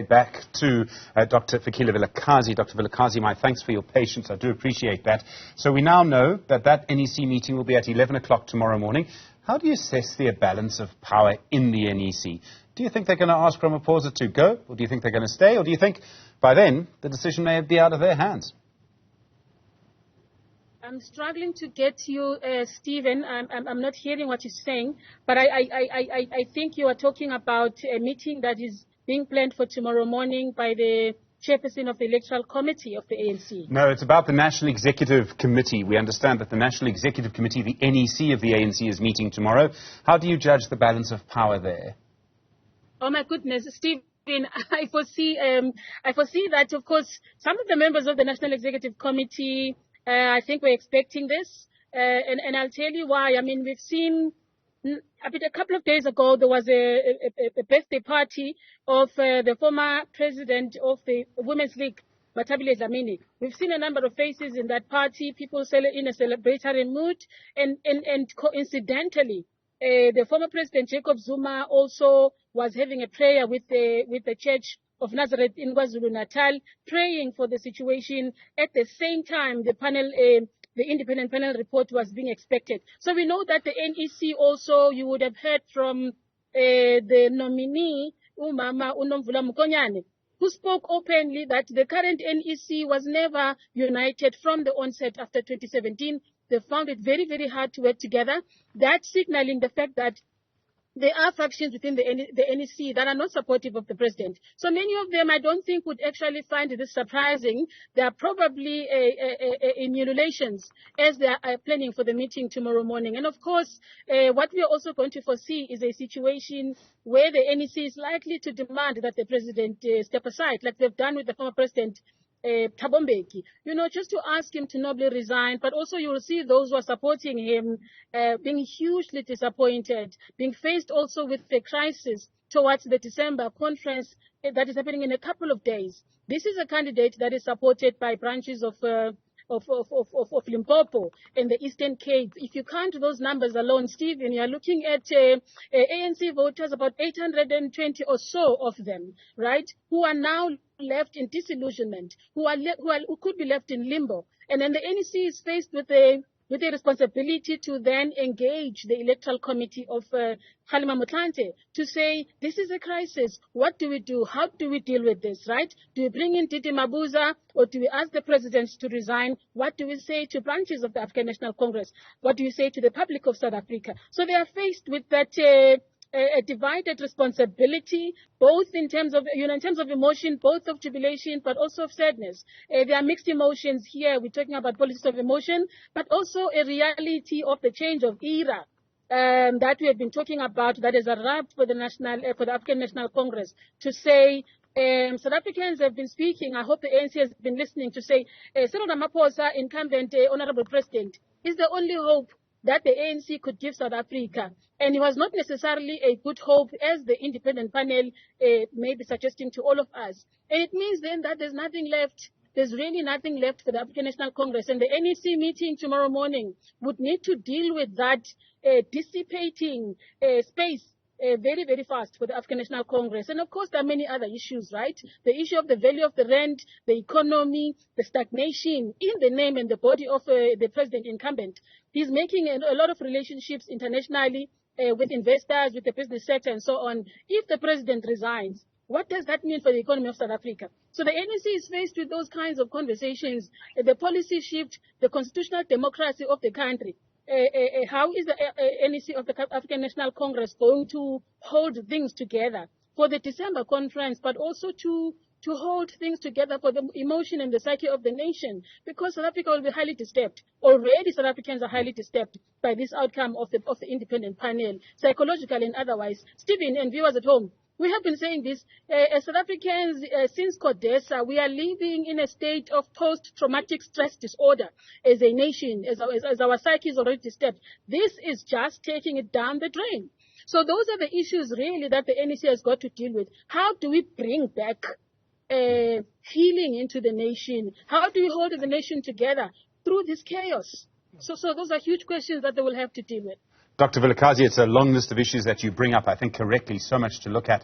Back to Dr. Fikile Vilakazi. Dr. Vilakazi, my thanks for your patience. I do appreciate that. So we now know that NEC meeting will be at 11 o'clock tomorrow morning. How do you assess the balance of power in the NEC? Do you think they're going to ask Ramaphosa to go, or do you think they're going to stay, or do you think by then the decision may be out of their hands? I'm struggling to get you, Stephen. I'm not hearing what you're saying, but I think you are talking about a meeting that is being planned for tomorrow morning by the chairperson of the Electoral Committee of the ANC. No, it's about the National Executive Committee. We understand that the National Executive Committee, the NEC of the ANC, is meeting tomorrow. How do you judge the balance of power there? Oh, my goodness, Stephen. I foresee that, of course, some of the members of the National Executive Committee, I think we're expecting this. And I'll tell you why. I mean, we've seen a couple of days ago, there was a birthday party of the former president of the Women's League, Matabile Dlamini. We've seen a number of faces in that party, people in a celebratory mood, and coincidentally, the former President Jacob Zuma also was having a prayer with the Church of Nazareth in KwaZulu-Natal, praying for the situation. At the same time, the independent panel report was being expected. So we know that the NEC also, you would have heard from the nominee, Umama Unomvula Mukonyane, who spoke openly that the current NEC was never united from the onset after 2017. They found it very, very hard to work together. That's signaling the fact that there are factions within the NEC that are not supportive of the president. So many of them, I don't think, would actually find this surprising. There are probably emulations as they are planning for the meeting tomorrow morning. And of course, what we are also going to foresee is a situation where the NEC is likely to demand that the president step aside, like they've done with the former president, Thabo Mbeki, just to ask him to nobly resign, but also you will see those who are supporting him being hugely disappointed, being faced also with the crisis towards the December conference that is happening in a couple of days. This is a candidate that is supported by branches of Limpopo and the Eastern Cape. If you count those numbers alone, Stephen, you are looking at ANC voters, about 820 or so of them, right, who are now left in disillusionment, who could be left in limbo. And then the NEC is faced with a responsibility to then engage the Electoral Committee of Kgalema Motlanthe to say, this is a crisis. What do we do? How do we deal with this, right? Do we bring in Titi Mabuza, or do we ask the president to resign? What do we say to branches of the African National Congress? What do you say to the public of South Africa? So they are faced with that a divided responsibility, both in terms of emotion, both of jubilation, but also of sadness. There are mixed emotions here. We're talking about politics of emotion, but also a reality of the change of era that we have been talking about, that has arrived for the African National Congress to say, South Africans have been speaking. I hope the ANC has been listening to say, Cyril Ramaphosa, incumbent honorable president, is the only hope that the ANC could give South Africa. And it was not necessarily a good hope, as the independent panel may be suggesting to all of us. And it means then that there's nothing left. There's really nothing left for the African National Congress. And the NEC meeting tomorrow morning would need to deal with that dissipating space very, very fast for the African National Congress. And of course, there are many other issues, right? The issue of the value of the rand, the economy, the stagnation in the name and the body of the president incumbent. He's making a lot of relationships internationally with investors, with the business sector, and so on. If the president resigns, what does that mean for the economy of South Africa? So the NEC is faced with those kinds of conversations, the policy shift, the constitutional democracy of the country. How is the NEC of the African National Congress going to hold things together for the December conference, but also to hold things together for the emotion and the psyche of the nation? Because South Africa will be highly disturbed. Already South Africans are highly disturbed by this outcome of the independent panel, psychological and otherwise. Stephen and viewers at home, we have been saying this, as South Africans, since CODESA, we are living in a state of post-traumatic stress disorder as a nation, as our psyche is already disturbed. This is just taking it down the drain. So those are the issues really that the NEC has got to deal with. How do we bring back healing into the nation? How do we hold the nation together through this chaos? So those are huge questions that they will have to deal with. Dr. Vilakazi, it's a long list of issues that you bring up, I think correctly, so much to look at.